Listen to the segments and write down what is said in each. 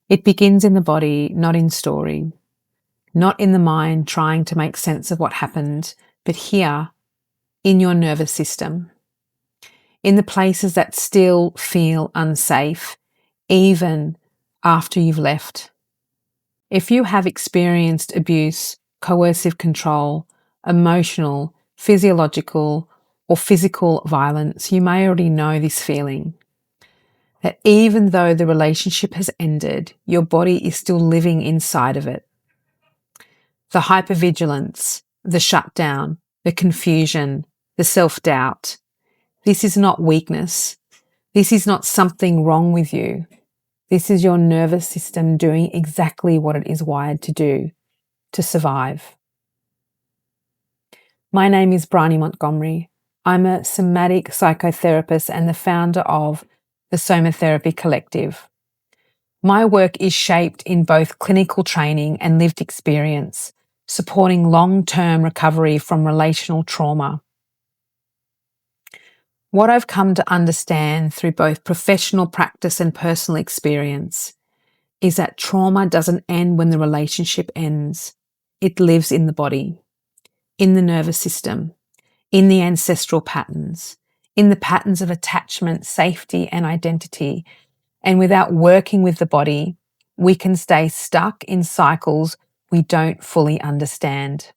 It begins in the body, not in story, not in the mind trying to make sense of what happened, but here in your nervous system, in the places that still feel unsafe, even after you've left. If you have experienced abuse, coercive control, emotional, physiological, or physical violence, you may already know this feeling. That even though the relationship has ended, your body is still living inside of it. The hypervigilance, the shutdown, the confusion, the self-doubt. This is not weakness. This is not something wrong with you. This is your nervous system doing exactly what it is wired to do, to survive. My name is Bryony Montgomery. I'm a somatic psychotherapist and the founder of the Somatherapy Collective. My work is shaped in both clinical training and lived experience, supporting long-term recovery from relational trauma. What I've come to understand through both professional practice and personal experience is that trauma doesn't end when the relationship ends. It lives in the body, in the nervous system, in the ancestral patterns, in the patterns of attachment, safety, and identity. And without working with the body, we can stay stuck in cycles we don't fully understand.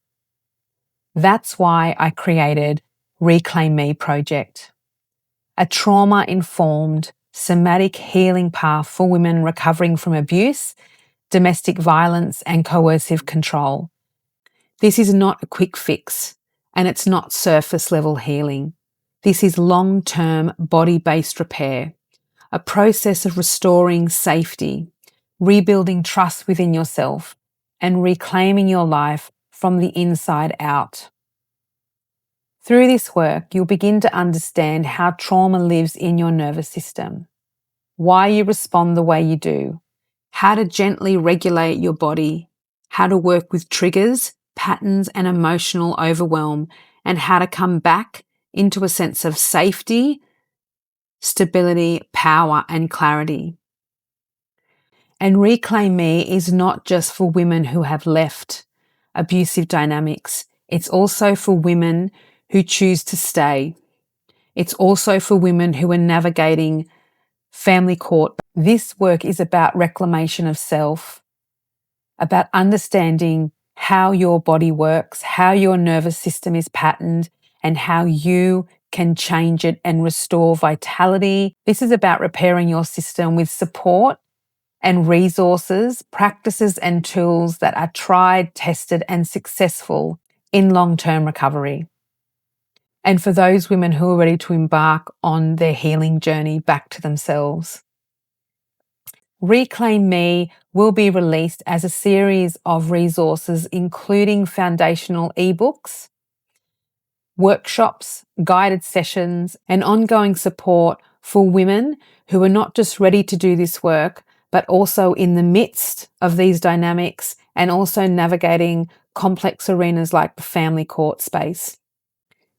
That's why I created Reclaim Me Project, a trauma-informed somatic healing path for women recovering from abuse, domestic violence, and coercive control. This is not a quick fix, and it's not surface-level healing. This is long-term body-based repair, a process of restoring safety, rebuilding trust within yourself, and reclaiming your life from the inside out. Through this work, you'll begin to understand how trauma lives in your nervous system, why you respond the way you do, how to gently regulate your body, how to work with triggers, patterns, and emotional overwhelm, and how to come back into a sense of safety, stability, power, and clarity. And Reclaim Me is not just for women who have left abusive dynamics. It's also for women who choose to stay. It's also for women who are navigating family court. This work is about reclamation of self, about understanding how your body works, how your nervous system is patterned, and how you can change it and restore vitality. This is about repairing your system with support and resources, practices and tools that are tried, tested, and successful in long-term recovery. And for those women who are ready to embark on their healing journey back to themselves. Reclaim Me will be released as a series of resources, including foundational ebooks, workshops, guided sessions, and ongoing support for women who are not just ready to do this work, but also in the midst of these dynamics and also navigating complex arenas like the family court space.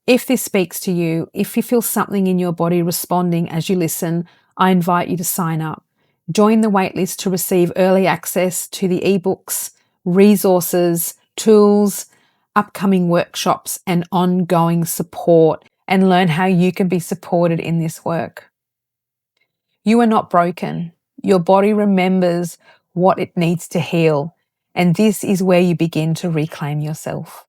If this speaks to you, if you feel something in your body responding as you listen, I invite you to sign up. Join the waitlist to receive early access to the ebooks, resources, tools, upcoming workshops, and ongoing support, and learn how you can be supported in this work. You are not broken. Your body remembers what it needs to heal, and this is where you begin to reclaim yourself.